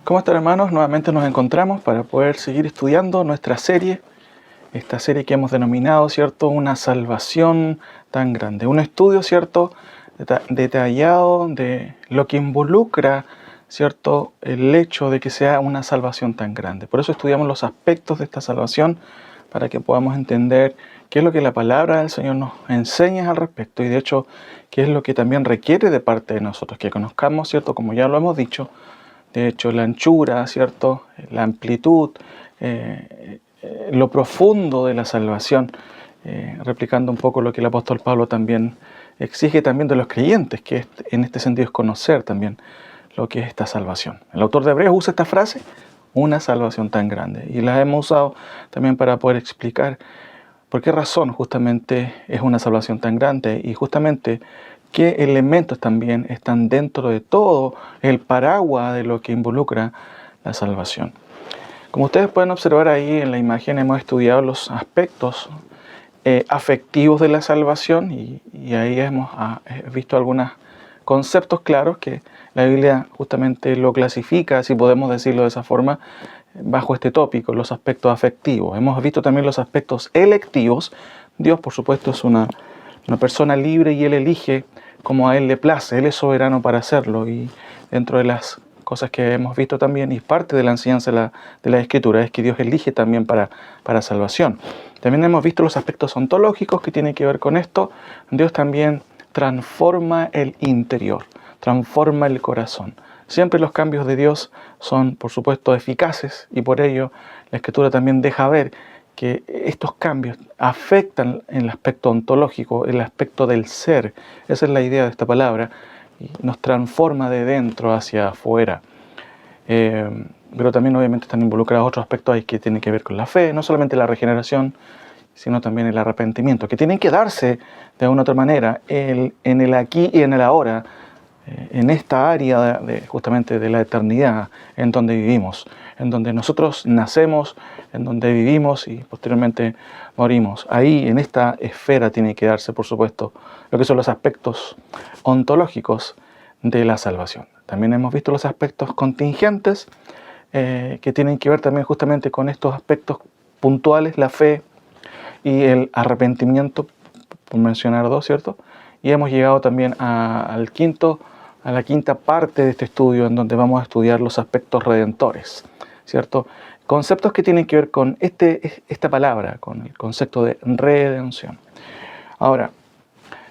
¿Cómo están, hermanos? Nuevamente nos encontramos para poder seguir estudiando nuestra serie, esta serie que hemos denominado, ¿cierto?, una salvación tan grande. Un estudio, ¿cierto?, detallado de lo que involucra, ¿cierto?, el hecho de que sea una salvación tan grande. Por eso estudiamos los aspectos de esta salvación para que podamos entender qué es lo que la palabra del Señor nos enseña al respecto y de hecho qué es lo que también requiere de parte de nosotros, que conozcamos, ¿cierto?, como ya lo hemos dicho, de hecho, la anchura, ¿cierto?, la amplitud, lo profundo de la salvación, replicando un poco lo que el apóstol Pablo también exige también de los creyentes, que en este sentido es conocer también lo que es esta salvación. El autor de Hebreos usa esta frase, una salvación tan grande, y la hemos usado también para poder explicar por qué razón justamente es una salvación tan grande y justamente qué elementos también están dentro de todo el paraguas de lo que involucra la salvación. Como ustedes pueden observar ahí en la imagen, hemos estudiado los aspectos afectivos de la salvación y ahí hemos visto algunos conceptos claros que la Biblia justamente lo clasifica, si podemos decirlo de esa forma, bajo este tópico, los aspectos afectivos. Hemos visto también los aspectos electivos. Dios, por supuesto, es una persona libre y Él elige como a Él le place. Él es soberano para hacerlo. Y dentro de las cosas que hemos visto también, y parte de la enseñanza de la Escritura, es que Dios elige también para salvación. También hemos visto los aspectos ontológicos que tienen que ver con esto. Dios también transforma el interior, transforma el corazón. Siempre los cambios de Dios son, por supuesto, eficaces y por ello la Escritura también deja ver que estos cambios afectan en el aspecto ontológico, el aspecto del ser. Esa es la idea de esta palabra. Y nos transforma de dentro hacia afuera. Pero también obviamente están involucrados otros aspectos ahí que tienen que ver con la fe, no solamente la regeneración, sino también el arrepentimiento, que tienen que darse de una u otra manera en el aquí y en el ahora, en esta área justamente de la eternidad en donde vivimos, en donde nosotros nacemos, en donde vivimos y posteriormente morimos. Ahí, en esta esfera, tiene que darse, por supuesto, lo que son los aspectos ontológicos de la salvación. También hemos visto los aspectos contingentes, que tienen que ver también justamente con estos aspectos puntuales, la fe y el arrepentimiento, por mencionar dos, ¿cierto? Y hemos llegado también a la quinta parte de este estudio, en donde vamos a estudiar los aspectos redentores, ¿cierto? Conceptos que tienen que ver con esta palabra, con el concepto de redención. Ahora,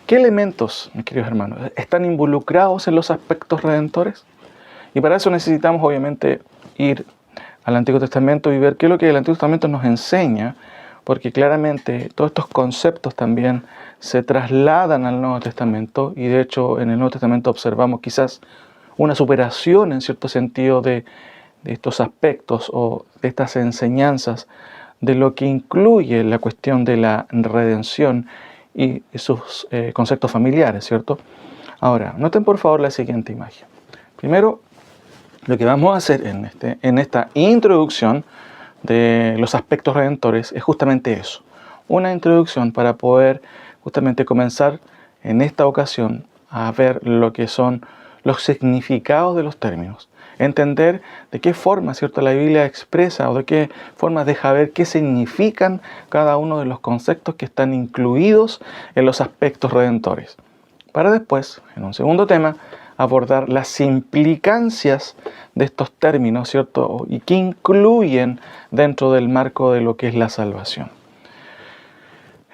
¿qué elementos, mis queridos hermanos, están involucrados en los aspectos redentores? Y para eso necesitamos, obviamente, ir al Antiguo Testamento y ver qué es lo que el Antiguo Testamento nos enseña, porque claramente todos estos conceptos también se trasladan al Nuevo Testamento y de hecho en el Nuevo Testamento observamos quizás una superación en cierto sentido de estos aspectos o de estas enseñanzas de lo que incluye la cuestión de la redención y sus conceptos familiares, ¿cierto? Ahora, noten por favor la siguiente imagen. Primero, lo que vamos a hacer en esta introducción de los aspectos redentores es justamente eso, una introducción para poder justamente comenzar en esta ocasión a ver lo que son los significados de los términos, entender de qué forma, ¿cierto?, la Biblia expresa o de qué forma deja ver qué significan cada uno de los conceptos que están incluidos en los aspectos redentores, para después, en un segundo tema, abordar las implicancias de estos términos, ¿cierto?, y que incluyen dentro del marco de lo que es la salvación.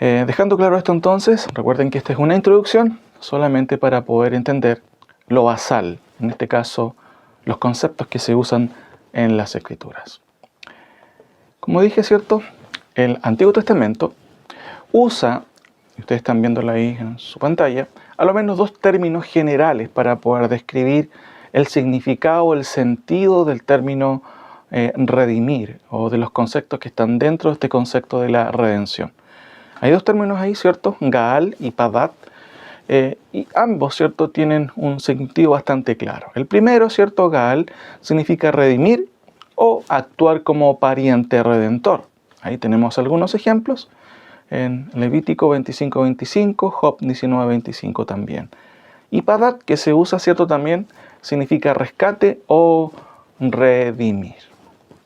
Dejando claro esto entonces, recuerden que esta es una introducción solamente para poder entender lo basal, en este caso, los conceptos que se usan en las Escrituras. Como dije, ¿cierto?, el Antiguo Testamento usa, y ustedes están viéndolo ahí en su pantalla, a lo menos dos términos generales para poder describir el significado, el sentido del término redimir o de los conceptos que están dentro de este concepto de la redención. Hay dos términos ahí, ¿cierto? Gaal y Padat, y ambos, ¿cierto?, tienen un sentido bastante claro. El primero, ¿cierto?, Gaal, significa redimir o actuar como pariente redentor. Ahí tenemos algunos ejemplos en Levítico 25:25, Job 19:25 también. Y Padat, que se usa, ¿cierto?, también significa rescate o redimir.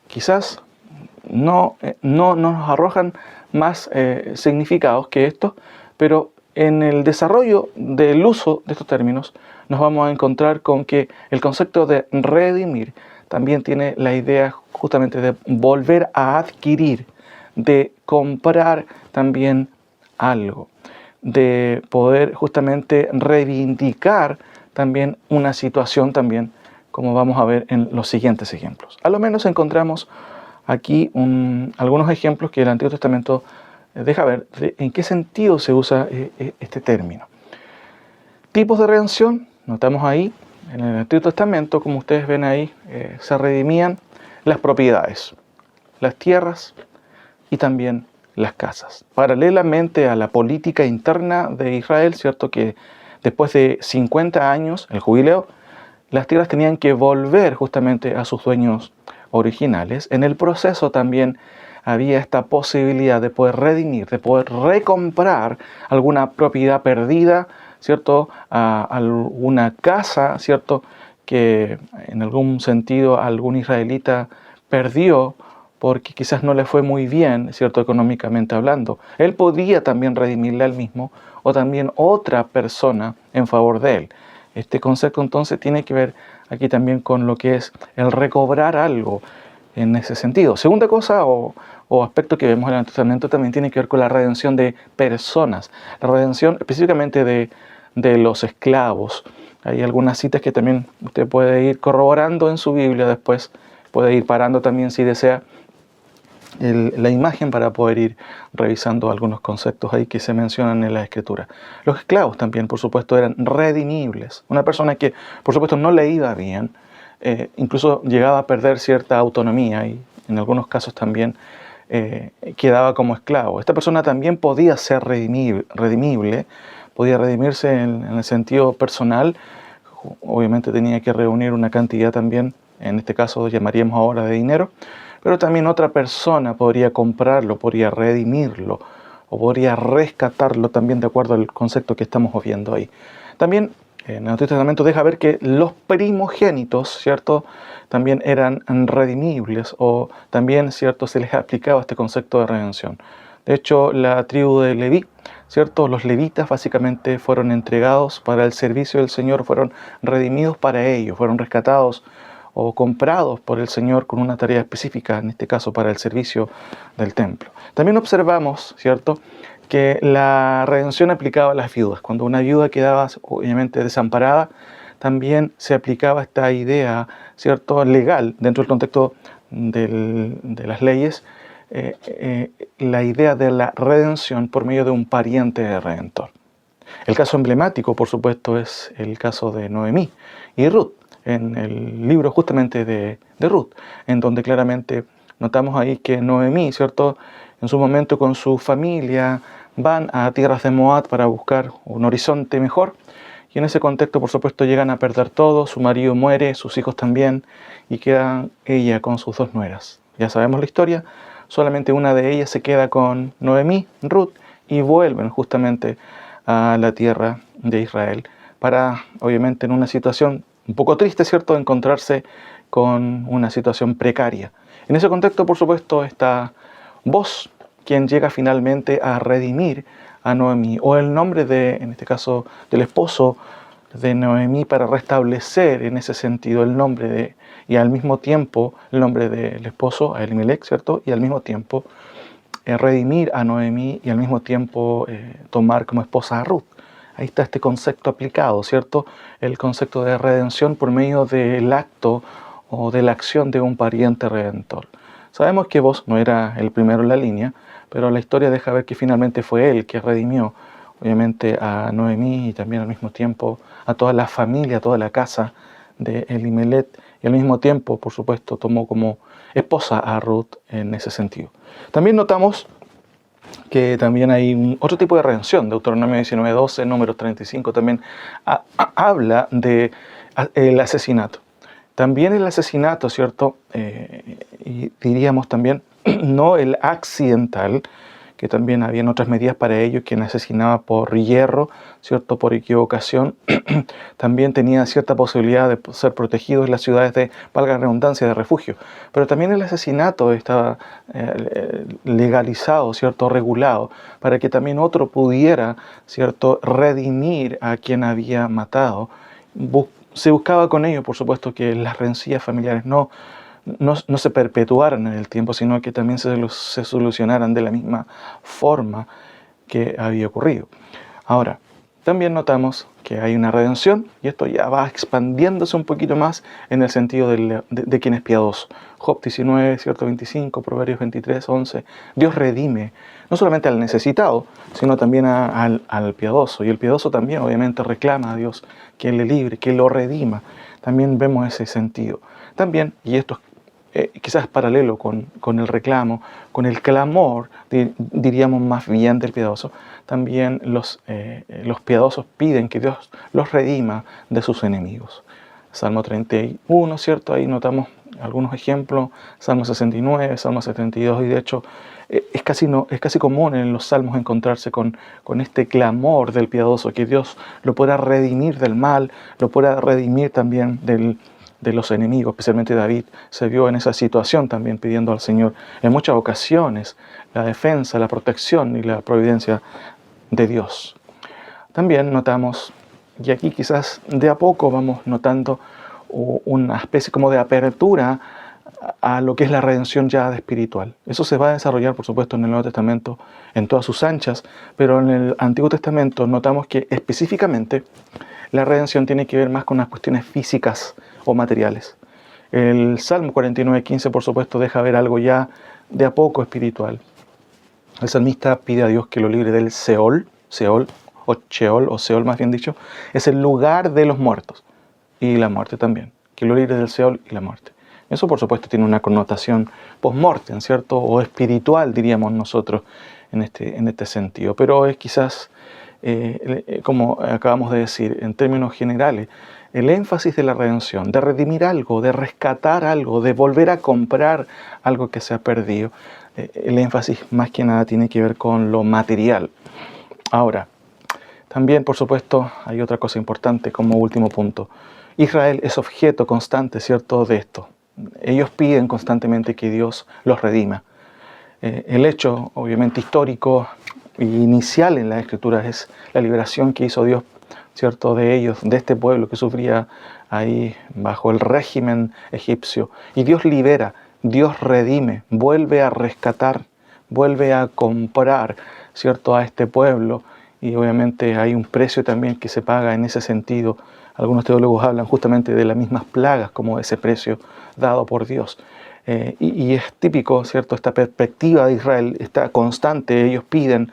Quizás no nos arrojan más significados que estos, pero en el desarrollo del uso de estos términos nos vamos a encontrar con que el concepto de redimir también tiene la idea justamente de volver a adquirir, de comprar también algo, de poder justamente reivindicar también una situación también, como vamos a ver en los siguientes ejemplos. A lo menos encontramos aquí algunos ejemplos que el Antiguo Testamento deja ver en qué sentido se usa este término. Tipos de redención, notamos ahí, en el Antiguo Testamento, como ustedes ven ahí, se redimían las propiedades, las tierras y también las casas. Paralelamente a la política interna de Israel, cierto que después de 50 años, el jubileo, las tierras tenían que volver justamente a sus dueños originales. En el proceso también había esta posibilidad de poder redimir, de poder recomprar alguna propiedad perdida, ¿cierto? Alguna casa, ¿cierto? Que en algún sentido algún israelita perdió porque quizás no le fue muy bien, ¿cierto? Económicamente hablando. Él podía también redimirle al mismo o también otra persona en favor de él. Este concepto entonces tiene que ver aquí también con lo que es el recobrar algo en ese sentido. Segunda cosa o aspecto que vemos en el Antiguo Testamento también tiene que ver con la redención de personas, la redención específicamente de los esclavos. Hay algunas citas que también usted puede ir corroborando en su Biblia después, puede ir parando también si desea la imagen para poder ir revisando algunos conceptos ahí que se mencionan en la Escritura. Los esclavos también, por supuesto, eran redimibles. Una persona que, por supuesto, no le iba bien, incluso llegaba a perder cierta autonomía y en algunos casos también quedaba como esclavo. Esta persona también podía ser redimible, podía redimirse en el sentido personal. Obviamente tenía que reunir una cantidad también, en este caso llamaríamos ahora de dinero, pero también otra persona podría comprarlo, podría redimirlo o podría rescatarlo también de acuerdo al concepto que estamos viendo ahí. También en el Antiguo Testamento deja ver que los primogénitos, ¿cierto?, también eran redimibles o también, ¿cierto?, se les aplicaba este concepto de redención. De hecho, la tribu de Leví, ¿cierto?, los levitas básicamente fueron entregados para el servicio del Señor, fueron redimidos para ellos, fueron rescatados o comprados por el Señor con una tarea específica, en este caso para el servicio del templo. También observamos, ¿cierto?, que la redención aplicaba a las viudas. Cuando una viuda quedaba obviamente desamparada, también se aplicaba esta idea, ¿cierto?, legal, dentro del contexto de las leyes, la idea de la redención por medio de un pariente redentor. El caso emblemático, por supuesto, es el caso de Noemí y Ruth, en el libro justamente de Ruth, en donde claramente notamos ahí que Noemí, ¿cierto?, en su momento con su familia van a tierras de Moab para buscar un horizonte mejor, y en ese contexto, por supuesto, llegan a perder todo, su marido muere, sus hijos también, y queda ella con sus dos nueras. Ya sabemos la historia, solamente una de ellas se queda con Noemí, Ruth, y vuelven justamente a la tierra de Israel para, obviamente, en una situación un poco triste, ¿cierto?, encontrarse con una situación precaria. En ese contexto, por supuesto, está Boz, quien llega finalmente a redimir a Noemí, o el nombre de, en este caso, del esposo de Noemí, para restablecer en ese sentido el nombre de, y al mismo tiempo el nombre del esposo, a Elimelech, ¿cierto?, y al mismo tiempo redimir a Noemí y al mismo tiempo tomar como esposa a Ruth. Ahí está este concepto aplicado, ¿cierto? El concepto de redención por medio del acto o de la acción de un pariente redentor. Sabemos que Boz no era el primero en la línea, pero la historia deja ver que finalmente fue él que redimió, obviamente, a Noemí y también al mismo tiempo a toda la familia, a toda la casa de Elimelech, y al mismo tiempo, por supuesto, tomó como esposa a Ruth en ese sentido. También notamos que también hay otro tipo de redención. Deuteronomio 19:12, número 35, también habla de el asesinato. También el asesinato, ¿cierto? Y diríamos también, no el accidental, que también habían otras medidas para ellos, quien asesinaba por hierro, ¿cierto? Por equivocación, también tenía cierta posibilidad de ser protegidos en las ciudades de, valga la redundancia, de refugio. Pero también el asesinato estaba legalizado, ¿cierto? Regulado, para que también otro pudiera, ¿cierto? Redimir a quien había matado. Se buscaba con ello, por supuesto, que las rencillas familiares no se perpetuaran en el tiempo, sino que también se solucionaran de la misma forma que había ocurrido. Ahora, también notamos que hay una redención, y esto ya va expandiéndose un poquito más en el sentido de quien es piadoso. Job 19, ¿cierto? 25, Proverbios 23, 11. Dios redime no solamente al necesitado, sino también al piadoso. Y el piadoso también obviamente reclama a Dios que le libre, que lo redima. También vemos ese sentido. También, y esto quizás paralelo con el reclamo, con el clamor, diríamos más bien del piadoso, también los piadosos piden que Dios los redima de sus enemigos. Salmo 31, ¿cierto? Ahí notamos algunos ejemplos, Salmo 69, Salmo 72, y de hecho es casi común en los salmos encontrarse con este clamor del piadoso, que Dios lo pueda redimir del mal, lo pueda redimir también de los enemigos. Especialmente David se vio en esa situación también pidiendo al Señor en muchas ocasiones la defensa, la protección y la providencia de Dios. También notamos, y aquí quizás de a poco vamos notando una especie como de apertura a lo que es la redención ya espiritual. Eso se va a desarrollar, por supuesto, en el Nuevo Testamento en todas sus anchas, pero en el Antiguo Testamento notamos que específicamente la redención tiene que ver más con las cuestiones físicas o materiales. El Salmo 49:15, por supuesto, deja ver algo ya de a poco espiritual. El salmista pide a Dios que lo libre del Seol, o Seol más bien dicho, es el lugar de los muertos, y la muerte también, que lo libre del Seol y la muerte. Eso, por supuesto, tiene una connotación post-mortem, ¿cierto? O espiritual, diríamos nosotros, en este sentido. Pero es quizás, como acabamos de decir, en términos generales, el énfasis de la redención, de redimir algo, de rescatar algo, de volver a comprar algo que se ha perdido. El énfasis más que nada tiene que ver con lo material. Ahora, también, por supuesto, hay otra cosa importante como último punto. Israel es objeto constante, ¿cierto?, de esto. Ellos piden constantemente que Dios los redima. El hecho, obviamente, histórico e inicial en la Escritura es la liberación que hizo Dios, ¿cierto?, de ellos, de este pueblo que sufría ahí bajo el régimen egipcio. Y Dios libera, Dios redime, vuelve a rescatar, vuelve a comprar, ¿cierto?, a este pueblo. Y obviamente hay un precio también que se paga en ese sentido. Algunos teólogos hablan justamente de las mismas plagas como ese precio dado por Dios. Y es típico, ¿cierto?, esta perspectiva de Israel, está constante. Ellos piden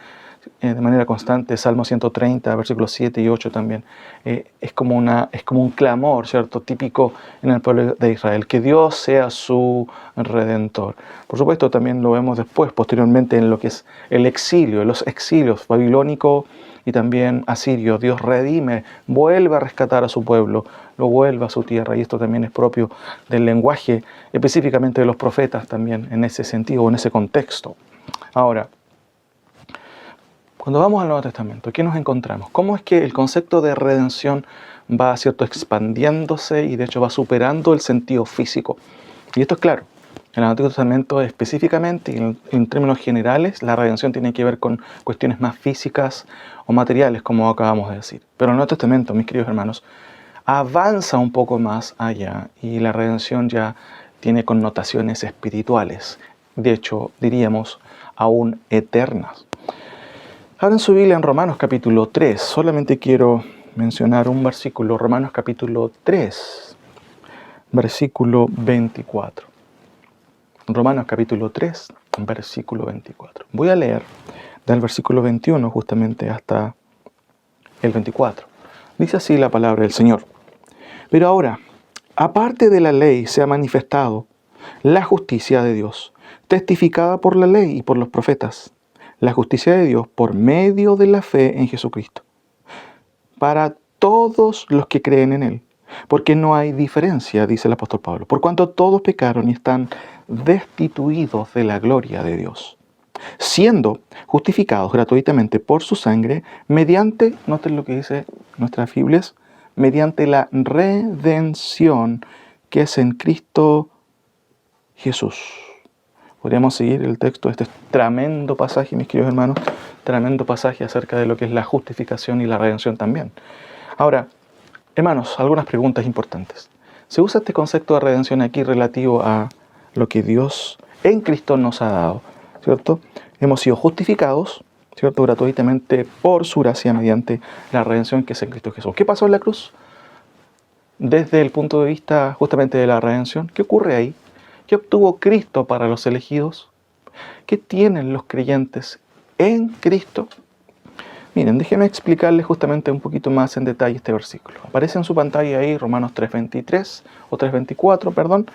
de manera constante, Salmo 130, versículos 7 y 8 también. Es como un clamor, ¿cierto?, típico en el pueblo de Israel, que Dios sea su redentor. Por supuesto, también lo vemos después, posteriormente, en lo que es el exilio, los exilios babilónico y también asirio. Dios redime, vuelve a rescatar a su pueblo, lo vuelve a su tierra, y esto también es propio del lenguaje, específicamente de los profetas también, en ese sentido, en ese contexto. Ahora, cuando vamos al Nuevo Testamento, ¿qué nos encontramos? ¿Cómo es que el concepto de redención va, ¿cierto?, expandiéndose y de hecho va superando el sentido físico? Y esto es claro. En el Antiguo Testamento específicamente y en términos generales, la redención tiene que ver con cuestiones más físicas o materiales, como acabamos de decir. Pero el Nuevo Testamento, mis queridos hermanos, avanza un poco más allá y la redención ya tiene connotaciones espirituales. De hecho, diríamos, aún eternas. Abran su Biblia en Romanos capítulo 3. Solamente quiero mencionar un versículo. Romanos capítulo 3, versículo 24. Romanos capítulo 3, versículo 24. Voy a leer del versículo 21 justamente hasta el 24. Dice así la palabra del Señor. Pero ahora, aparte de la ley, se ha manifestado la justicia de Dios, testificada por la ley y por los profetas. La justicia de Dios por medio de la fe en Jesucristo, para todos los que creen en Él. Porque no hay diferencia, dice el apóstol Pablo, por cuanto todos pecaron y están destituidos de la gloria de Dios, siendo justificados gratuitamente por su sangre, mediante, noten lo que dice nuestras Biblias, mediante la redención que es en Cristo Jesús. Podríamos seguir el texto, este es tremendo pasaje, mis queridos hermanos, tremendo pasaje acerca de lo que es la justificación y la redención también. Ahora, hermanos, algunas preguntas importantes. Se usa este concepto de redención aquí relativo a lo que Dios en Cristo nos ha dado, ¿cierto? Hemos sido justificados, ¿cierto? Gratuitamente por su gracia mediante la redención que es en Cristo Jesús. ¿Qué pasó en la cruz? Desde el punto de vista justamente de la redención, ¿qué ocurre ahí? ¿Qué obtuvo Cristo para los elegidos? ¿Qué tienen los creyentes en Cristo? Miren, déjenme explicarles justamente un poquito más en detalle este versículo. Aparece en su pantalla ahí Romanos 3:23 o 3:24, perdón.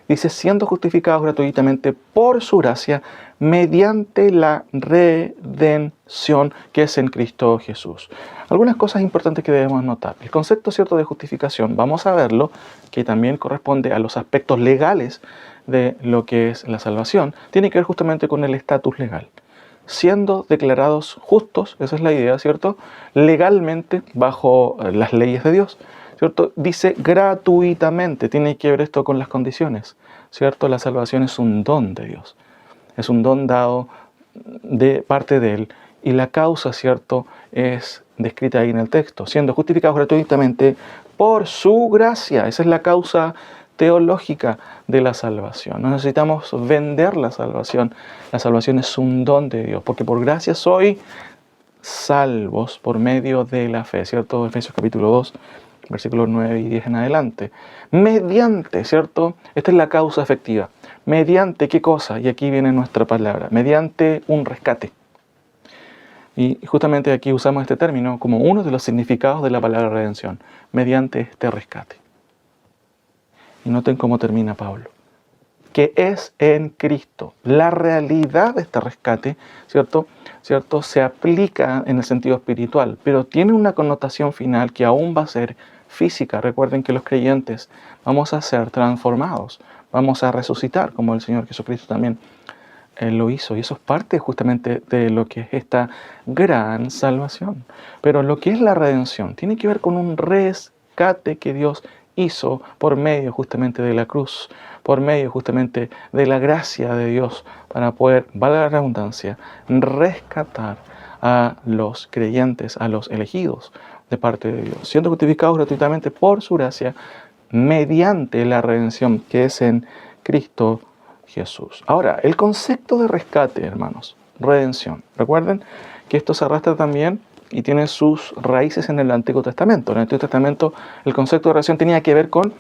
Dice, siendo justificados gratuitamente por su gracia mediante la redención que es en Cristo Jesús. Algunas cosas importantes que debemos notar. El concepto cierto de justificación, vamos a verlo, que también corresponde a los aspectos legales de lo que es la salvación, tiene que ver justamente con el estatus legal. Siendo declarados justos, esa es la idea, ¿cierto? Legalmente bajo las leyes de Dios, ¿cierto? Dice gratuitamente, tiene que ver esto con las condiciones, ¿cierto? La salvación es un don de Dios, es un don dado de parte de Él y la causa, ¿cierto? Es descrita ahí en el texto, siendo justificados gratuitamente por su gracia, esa es la causa teológica de la salvación. No necesitamos vender la salvación es un don de Dios, porque por gracia soy salvos por medio de la fe, ¿cierto? Efesios capítulo 2, versículos 9 y 10 en adelante. Mediante, ¿cierto? Esta es la causa efectiva. ¿Mediante qué cosa? Y aquí viene nuestra palabra. Mediante un rescate. Y justamente aquí usamos este término como uno de los significados de la palabra redención. Mediante este rescate. Y noten cómo termina Pablo. Que es en Cristo. La realidad de este rescate, ¿cierto? Se aplica en el sentido espiritual, pero tiene una connotación final que aún va a ser física. Recuerden que los creyentes vamos a ser transformados, vamos a resucitar, como el Señor Jesucristo también lo hizo. Y eso es parte justamente de lo que es esta gran salvación. Pero lo que es la redención tiene que ver con un rescate que Dios hizo por medio justamente de la cruz, por medio justamente de la gracia de Dios para poder, valga la redundancia, rescatar a los creyentes, a los elegidos de parte de Dios, siendo justificados gratuitamente por su gracia mediante la redención que es en Cristo Jesús. Ahora, el concepto de rescate, hermanos, redención. Recuerden que esto se arrastra también y tiene sus raíces en el Antiguo Testamento. En el Antiguo Testamento el concepto de redención tenía que ver con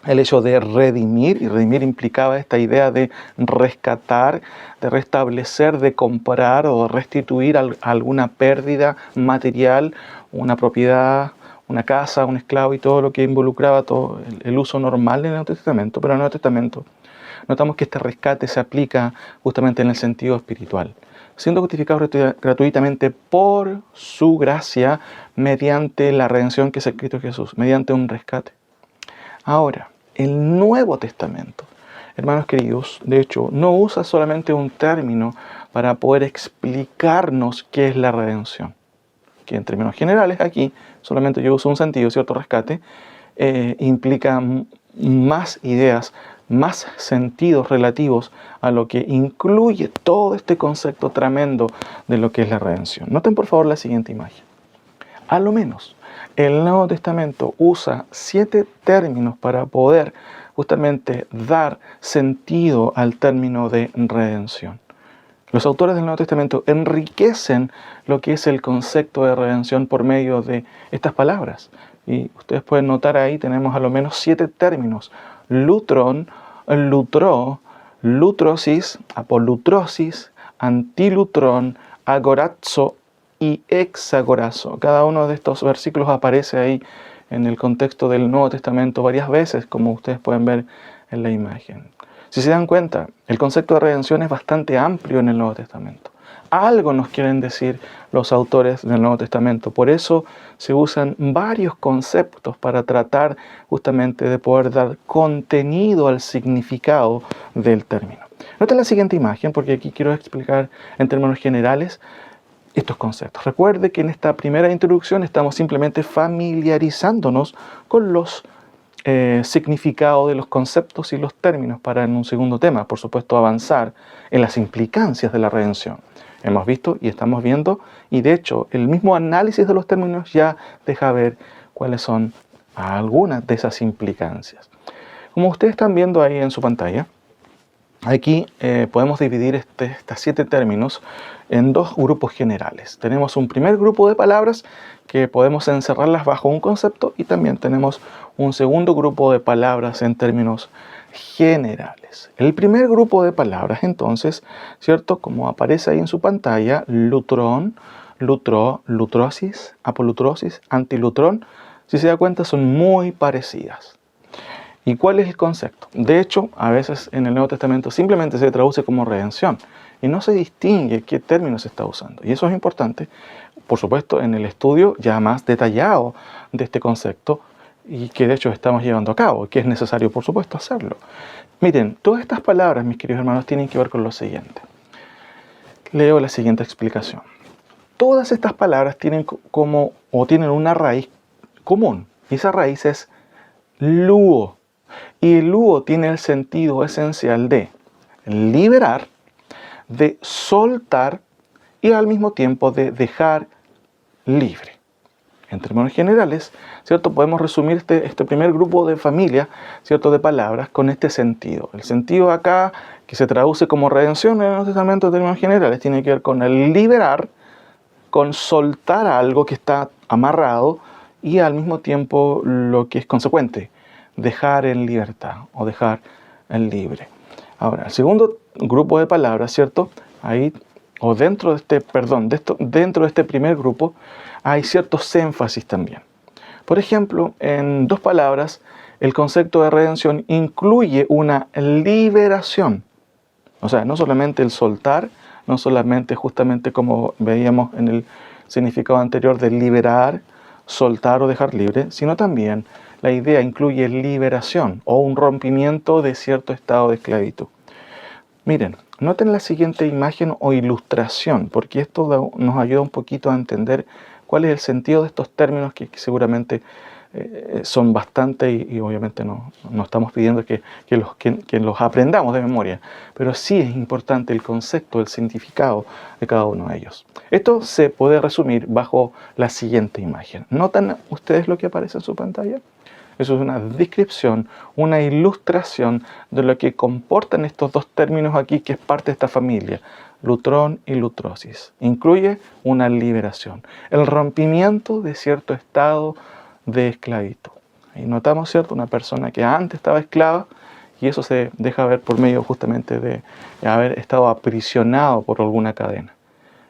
el hecho de redimir, y redimir implicaba esta idea de rescatar, de restablecer, de comprar o restituir alguna pérdida material, una propiedad, una casa, un esclavo y todo lo que involucraba todo el uso normal del Nuevo Testamento. Pero en el Nuevo Testamento notamos que este rescate se aplica justamente en el sentido espiritual, siendo justificados gratuitamente por su gracia mediante la redención que es en Cristo Jesús, mediante un rescate. Ahora, el Nuevo Testamento, hermanos queridos, de hecho, no usa solamente un término para poder explicarnos qué es la redención, que en términos generales aquí solamente yo uso un sentido, cierto rescate, implica más ideas, más sentidos relativos a lo que incluye todo este concepto tremendo de lo que es la redención. Noten por favor la siguiente imagen. A lo menos el Nuevo Testamento usa 7 términos para poder justamente dar sentido al término de redención. Los autores del Nuevo Testamento enriquecen lo que es el concepto de redención por medio de estas palabras. Y ustedes pueden notar ahí, tenemos a lo menos 7 términos. Lutron, lutró, lutrosis, apolutrosis, antilutrón, agorazo y hexagorazo. Cada uno de estos versículos aparece ahí en el contexto del Nuevo Testamento varias veces, como ustedes pueden ver en la imagen. Si se dan cuenta, el concepto de redención es bastante amplio en el Nuevo Testamento. Algo nos quieren decir los autores del Nuevo Testamento. Por eso se usan varios conceptos para tratar justamente de poder dar contenido al significado del término. Noten la siguiente imagen, porque aquí quiero explicar en términos generales estos conceptos. Recuerde que en esta primera introducción estamos simplemente familiarizándonos con los significados de los conceptos y los términos para en un segundo tema, por supuesto, avanzar en las implicancias de la redención. Hemos visto y estamos viendo, y de hecho el mismo análisis de los términos ya deja ver cuáles son algunas de esas implicancias. Como ustedes están viendo ahí en su pantalla, aquí podemos dividir estos 7 términos en 2 grupos generales. Tenemos un primer grupo de palabras que podemos encerrarlas bajo un concepto, y también tenemos un segundo grupo de palabras en términos generales. El primer grupo de palabras, entonces, ¿cierto? Como aparece ahí en su pantalla, lutrón, lutró, lutrosis, apolutrosis, antilutrón, si se da cuenta son muy parecidas. ¿Y cuál es el concepto? De hecho, a veces en el Nuevo Testamento simplemente se traduce como redención y no se distingue qué término se está usando. Y eso es importante, por supuesto, en el estudio ya más detallado de este concepto, y que de hecho estamos llevando a cabo, y que es necesario, por supuesto, hacerlo. Miren, todas estas palabras, mis queridos hermanos, tienen que ver con lo siguiente. Leo la siguiente explicación. Todas estas palabras tienen tienen una raíz común, y esa raíz es luo. Y el luo tiene el sentido esencial de liberar, de soltar y al mismo tiempo de dejar libre. En términos generales, ¿cierto? Podemos resumir este primer grupo de familia, ¿cierto?, de palabras con este sentido. El sentido acá, que se traduce como redención en el Nuevo Testamento en términos generales, tiene que ver con el liberar, con soltar algo que está amarrado y al mismo tiempo lo que es consecuente, dejar en libertad o dejar en libre. Ahora, el segundo grupo de palabras, ¿cierto? Ahí, o dentro de dentro de este primer grupo, hay ciertos énfasis también. Por ejemplo, en 2 palabras, el concepto de redención incluye una liberación. O sea, no solamente el soltar, no solamente justamente como veíamos en el significado anterior de liberar, soltar o dejar libre, sino también la idea incluye liberación o un rompimiento de cierto estado de esclavitud. Miren, noten la siguiente imagen o ilustración, porque esto nos ayuda un poquito a entender cuál es el sentido de estos términos que seguramente son bastante y obviamente no estamos pidiendo que los aprendamos de memoria, pero sí es importante el concepto, el significado de cada uno de ellos. Esto se puede resumir bajo la siguiente imagen. ¿Notan ustedes lo que aparece en su pantalla? Eso es una descripción, una ilustración de lo que comportan estos 2 términos aquí, que es parte de esta familia, lutrón y lutrosis. Incluye una liberación, el rompimiento de cierto estado de esclavitud. Ahí notamos, ¿cierto?, una persona que antes estaba esclava, y eso se deja ver por medio justamente de haber estado aprisionado por alguna cadena.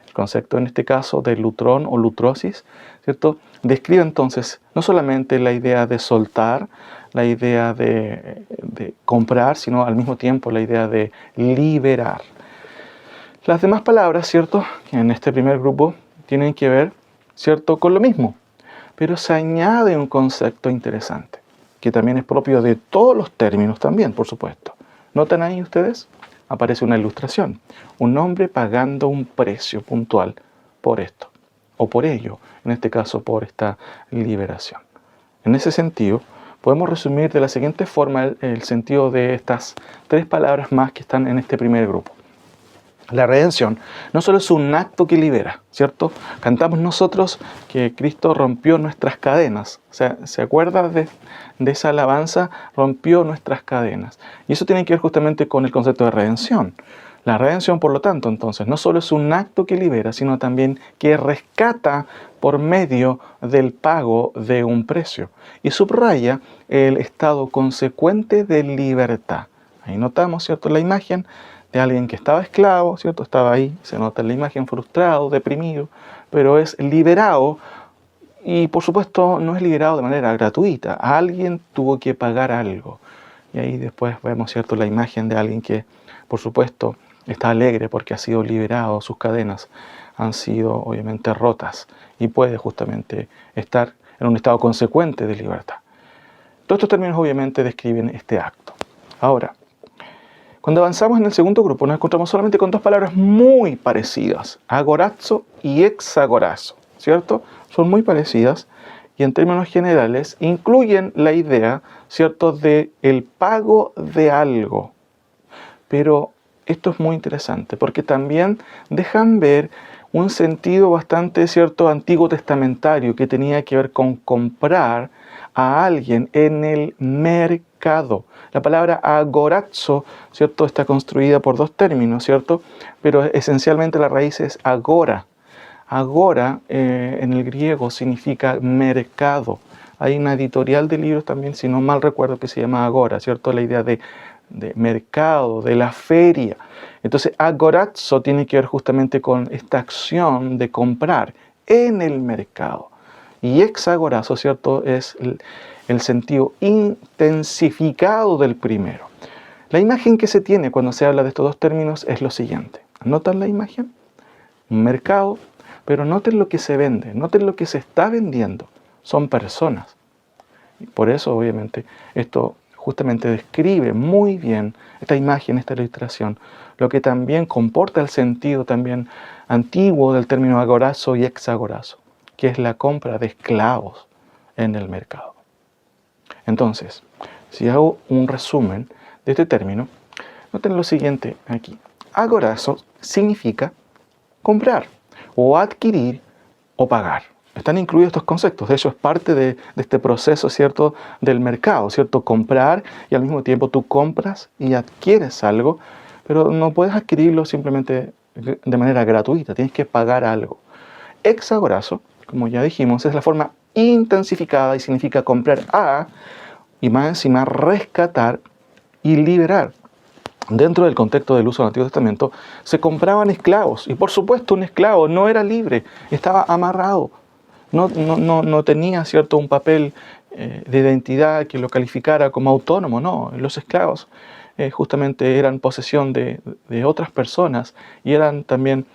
El concepto en este caso de lutrón o lutrosis, ¿cierto?, describe entonces no solamente la idea de soltar, la idea de comprar, sino al mismo tiempo la idea de liberar. Las demás palabras, ¿cierto?, en este primer grupo tienen que ver, ¿cierto?, con lo mismo, pero se añade un concepto interesante, que también es propio de todos los términos también, por supuesto. ¿Notan ahí ustedes? Aparece una ilustración, un hombre pagando un precio puntual por esto, o por ello, en este caso por esta liberación. En ese sentido, podemos resumir de la siguiente forma el sentido de estas 3 palabras más que están en este primer grupo. La redención no solo es un acto que libera, ¿cierto? Cantamos nosotros que Cristo rompió nuestras cadenas. O sea, ¿se acuerda de esa alabanza? Rompió nuestras cadenas. Y eso tiene que ver justamente con el concepto de redención. La redención, por lo tanto, entonces, no solo es un acto que libera, sino también que rescata por medio del pago de un precio. Y subraya el estado consecuente de libertad. Ahí notamos, ¿cierto?, la imagen de alguien que estaba esclavo, ¿cierto? Estaba ahí, se nota en la imagen, frustrado, deprimido, pero es liberado, y por supuesto no es liberado de manera gratuita. Alguien tuvo que pagar algo. Y ahí después vemos, ¿cierto?, la imagen de alguien que, por supuesto, está alegre porque ha sido liberado, sus cadenas han sido obviamente rotas y puede justamente estar en un estado consecuente de libertad. Todos estos términos obviamente describen este acto. Ahora, Cuando avanzamos en el segundo grupo nos encontramos solamente con dos palabras muy parecidas, agorazo y exagorazo, ¿cierto? Son muy parecidas y en términos generales incluyen la idea, ¿cierto?, de el pago de algo. Pero esto es muy interesante porque también dejan ver un sentido bastante, ¿cierto?, antiguo testamentario que tenía que ver con comprar a alguien en el mercado. La palabra agorazo, ¿cierto?, está construida por dos términos, ¿cierto? Pero esencialmente la raíz es agora. Agora en el griego significa mercado. Hay una editorial de libros también, si no mal recuerdo, que se llama Agora, ¿cierto? La idea de mercado, de la feria. Entonces, agorazo tiene que ver justamente con esta acción de comprar en el mercado. Y exagorazo, ¿cierto?, es el sentido intensificado del primero. La imagen que se tiene cuando se habla de estos dos términos es lo siguiente. ¿Notan la imagen? Un mercado, pero noten lo que se vende, noten lo que se está vendiendo. Son personas. Y por eso, obviamente, esto justamente describe muy bien esta imagen, esta ilustración, lo que también comporta el sentido también antiguo del término agorazo y exagorazo, que es la compra de esclavos en el mercado. Entonces, si hago un resumen de este término, noten lo siguiente aquí. Agorazo significa comprar, o adquirir, o pagar. Están incluidos estos conceptos, de hecho es parte de este proceso, ¿cierto?, del mercado, ¿cierto? Comprar y al mismo tiempo tú compras y adquieres algo, pero no puedes adquirirlo simplemente de manera gratuita, tienes que pagar algo. Exagorazo, como ya dijimos, es la forma intensificada y significa comprar y más encima rescatar y liberar. Dentro del contexto del uso del Antiguo Testamento se compraban esclavos y por supuesto un esclavo no era libre, estaba amarrado. No tenía, ¿cierto?, un papel de identidad que lo calificara como autónomo, no. Los esclavos justamente eran posesión de otras personas y eran también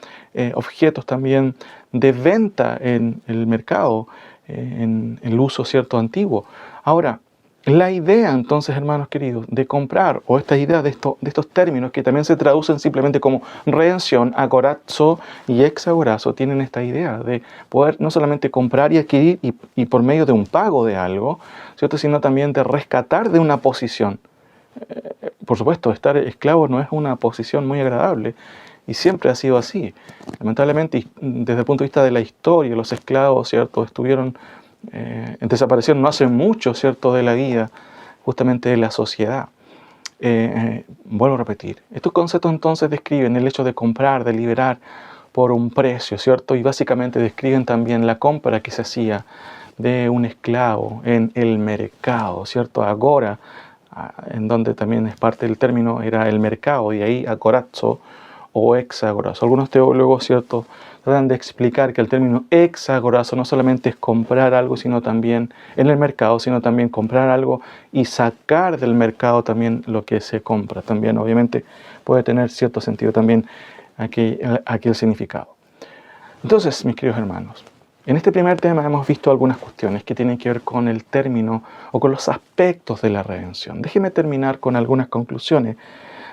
objetos también de venta en el mercado, en el uso, ¿cierto?, antiguo. Ahora, la idea entonces, hermanos queridos, de comprar, o esta idea de estos términos que también se traducen simplemente como redención, agorazo y exagorazo, tienen esta idea de poder no solamente comprar y adquirir y por medio de un pago de algo, ¿cierto?, sino también de rescatar de una posición. Por supuesto, estar esclavo no es una posición muy agradable y siempre ha sido así. Lamentablemente, desde el punto de vista de la historia, los esclavos, ¿cierto?, desaparecieron no hace mucho, ¿cierto?, de la vida, justamente de la sociedad. Vuelvo a repetir, estos conceptos entonces describen el hecho de comprar, de liberar por un precio, ¿cierto? Y básicamente describen también la compra que se hacía de un esclavo en el mercado, ¿cierto? Agora, en donde también es parte del término, era el mercado, y ahí agorazo o exagorazo. Algunos teólogos, ¿cierto?, tratan de explicar que el término exagorazo no solamente es comprar algo, sino también en el mercado, sino también comprar algo y sacar del mercado también lo que se compra. También, obviamente, puede tener cierto sentido también aquí el significado. Entonces, mis queridos hermanos, en este primer tema hemos visto algunas cuestiones que tienen que ver con el término o con los aspectos de la redención. Déjeme terminar con algunas conclusiones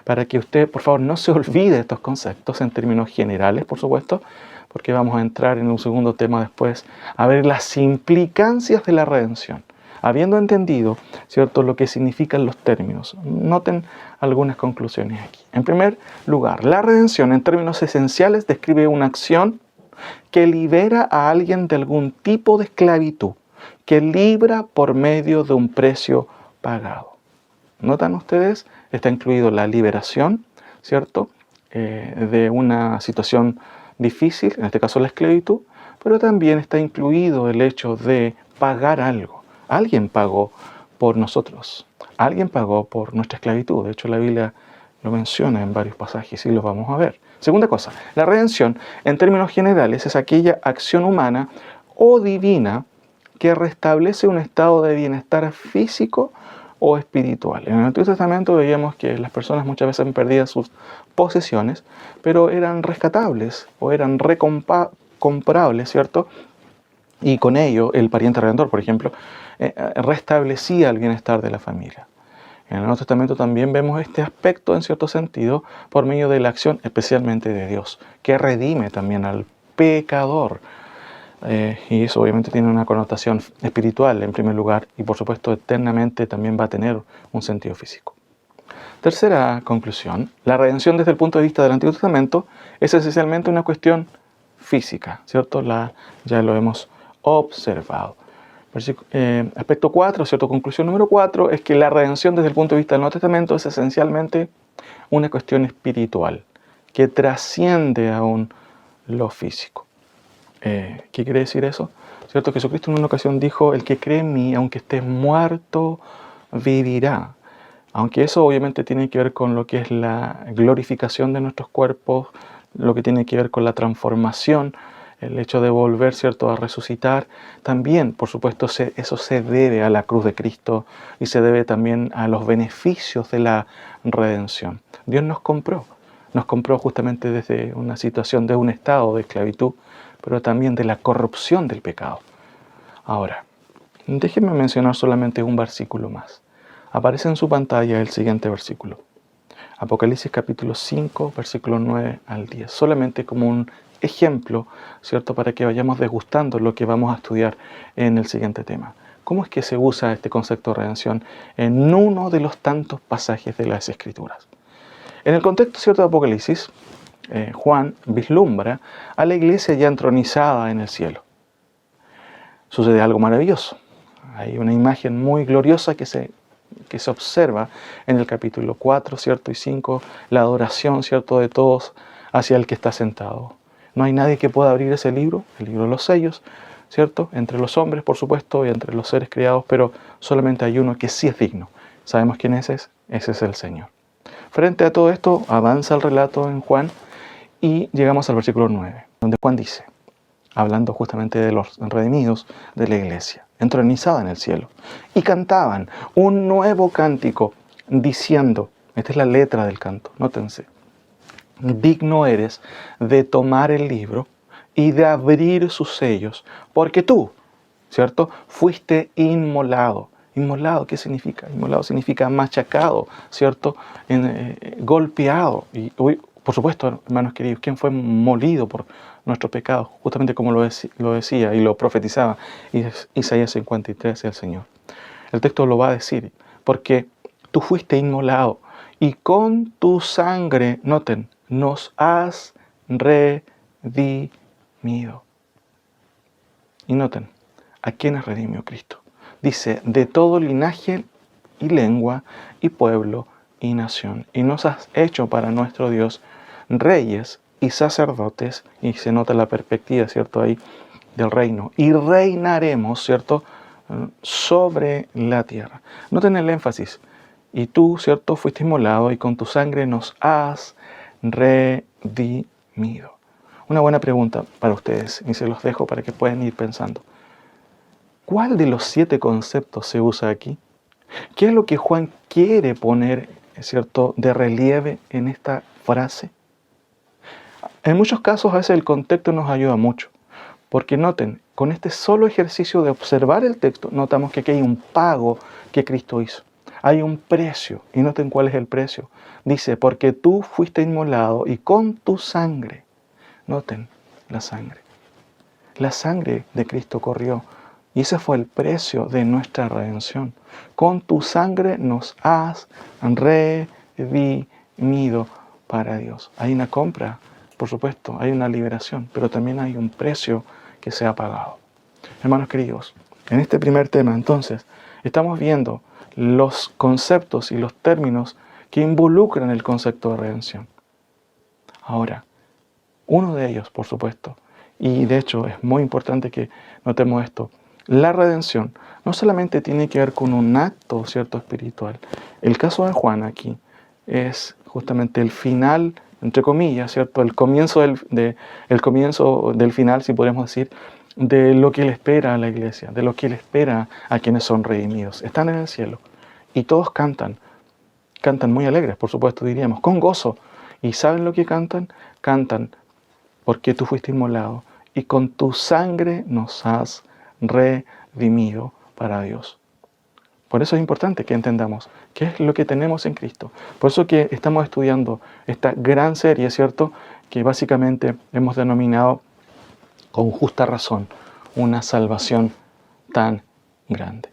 para que usted, por favor, no se olvide de estos conceptos en términos generales, por supuesto, porque vamos a entrar en un segundo tema después a ver las implicancias de la redención. Habiendo entendido, ¿cierto?, lo que significan los términos, noten algunas conclusiones aquí. En primer lugar, la redención en términos esenciales describe una acción que libera a alguien de algún tipo de esclavitud, que libra por medio de un precio pagado. ¿Notan ustedes? Está incluido la liberación, ¿cierto?, de una situación difícil, en este caso la esclavitud, pero también está incluido el hecho de pagar algo. Alguien pagó por nosotros, alguien pagó por nuestra esclavitud. De hecho, la Biblia lo menciona en varios pasajes y los vamos a ver. Segunda cosa, la redención, en términos generales, es aquella acción humana o divina que restablece un estado de bienestar físico o espiritual. En el Antiguo Testamento veíamos que las personas muchas veces perdían sus posesiones, pero eran rescatables o eran recomprables, ¿cierto? Y con ello el pariente redentor, por ejemplo, restablecía el bienestar de la familia. En el Nuevo Testamento también vemos este aspecto en cierto sentido por medio de la acción especialmente de Dios, que redime también al pecador. Y eso obviamente tiene una connotación espiritual en primer lugar y por supuesto eternamente también va a tener un sentido físico. Tercera conclusión, la redención desde el punto de vista del Antiguo Testamento es esencialmente una cuestión física, ¿cierto? Ya lo hemos observado. Aspecto 4, ¿cierto? Conclusión número 4 es que la redención desde el punto de vista del Nuevo Testamento es esencialmente una cuestión espiritual que trasciende aún lo físico. ¿Qué quiere decir eso? ¿Cierto? Jesucristo en una ocasión dijo, el que cree en mí, aunque esté muerto, vivirá. Aunque eso obviamente tiene que ver con lo que es la glorificación de nuestros cuerpos, lo que tiene que ver con la transformación, el hecho de volver, ¿cierto?, a resucitar. También, por supuesto, eso se debe a la cruz de Cristo y se debe también a los beneficios de la redención. Dios nos compró justamente desde una situación de un estado de esclavitud, pero también de la corrupción del pecado. Ahora, déjenme mencionar solamente un versículo más. Aparece en su pantalla el siguiente versículo. Apocalipsis capítulo 5, versículo 9 al 10. Solamente como un ejemplo, ¿cierto?, para que vayamos degustando lo que vamos a estudiar en el siguiente tema. ¿Cómo es que se usa este concepto de redención en uno de los tantos pasajes de las Escrituras? En el contexto, ¿cierto?, de Apocalipsis, Juan vislumbra a la iglesia ya entronizada en el cielo. Sucede algo maravilloso. Hay una imagen muy gloriosa que se observa en el capítulo 4, ¿cierto?, y 5, la adoración, ¿cierto?, de todos hacia el que está sentado. No hay nadie que pueda abrir ese libro, el libro de los sellos, ¿cierto?, entre los hombres, por supuesto, y entre los seres creados, pero solamente hay uno que sí es digno. ¿Sabemos quién ese es el Señor. Frente a todo esto, avanza el relato en Juan y llegamos al versículo 9, donde Juan dice, hablando justamente de los redimidos de la iglesia, entronizada en el cielo, y cantaban un nuevo cántico diciendo, esta es la letra del canto, nótense, digno eres de tomar el libro y de abrir sus sellos, porque tú, ¿cierto?, fuiste inmolado. Inmolado, ¿qué significa? Inmolado significa machacado, ¿cierto?, golpeado. Y por supuesto, hermanos queridos, ¿quién fue molido por nuestros pecados? Justamente como lo decía y lo profetizaba Isaías 53, el Señor. El texto lo va a decir, porque tú fuiste inmolado y con tu sangre, noten, nos has redimido. Y noten, ¿a quiénes redimió Cristo? Dice, de todo linaje y lengua y pueblo y nación. Y nos has hecho para nuestro Dios reyes y sacerdotes, y se nota la perspectiva, ¿cierto?, ahí del reino. Y reinaremos, ¿cierto?, sobre la tierra. Noten el énfasis. Y tú, ¿cierto?, fuiste inmolado y con tu sangre nos has redimido. Una buena pregunta para ustedes, y se los dejo para que puedan ir pensando. ¿Cuál de los 7 conceptos se usa aquí? ¿Qué es lo que Juan quiere poner, ¿cierto?, de relieve en esta frase? En muchos casos a veces el contexto nos ayuda mucho, porque noten, con este solo ejercicio de observar el texto, notamos que aquí hay un pago que Cristo hizo. Hay un precio, y noten cuál es el precio. Dice, porque tú fuiste inmolado y con tu sangre, noten la sangre. La sangre de Cristo corrió. Y ese fue el precio de nuestra redención. Con tu sangre nos has redimido para Dios. Hay una compra, por supuesto, hay una liberación, pero también hay un precio que se ha pagado. Hermanos queridos, en este primer tema, entonces, estamos viendo los conceptos y los términos que involucran el concepto de redención. Ahora, uno de ellos, por supuesto, y de hecho es muy importante que notemos esto, la redención no solamente tiene que ver con un acto, ¿cierto?, espiritual. El caso de Juan aquí es justamente el final, entre comillas, ¿cierto?, el comienzo del final, si podemos decir, de lo que le espera a la iglesia, de lo que le espera a quienes son redimidos. Están en el cielo y todos cantan muy alegres, por supuesto, diríamos, con gozo. ¿Y saben lo que cantan? Cantan porque tú fuiste inmolado y con tu sangre nos has redimido para Dios. Por eso es importante que entendamos qué es lo que tenemos en Cristo. Por eso que estamos estudiando esta gran serie, ¿cierto? Que básicamente hemos denominado con justa razón una salvación tan grande.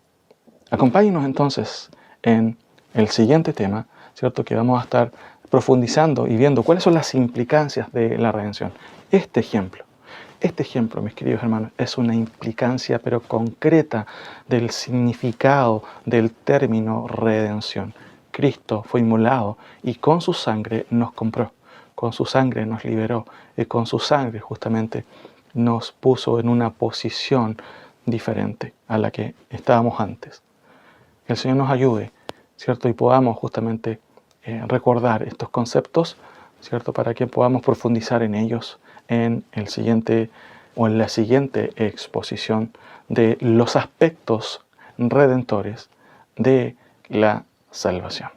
Acompáñenos entonces en el siguiente tema, ¿cierto? Que vamos a estar profundizando y viendo cuáles son las implicancias de la redención. Este ejemplo, mis queridos hermanos, es una implicancia pero concreta del significado del término redención. Cristo fue inmolado y con su sangre nos compró, con su sangre nos liberó y con su sangre justamente nos puso en una posición diferente a la que estábamos antes. Que el Señor nos ayude, ¿cierto? Y podamos justamente recordar estos conceptos, ¿cierto? Para que podamos profundizar en ellos en el siguiente o en la siguiente exposición de los aspectos redentores de la salvación.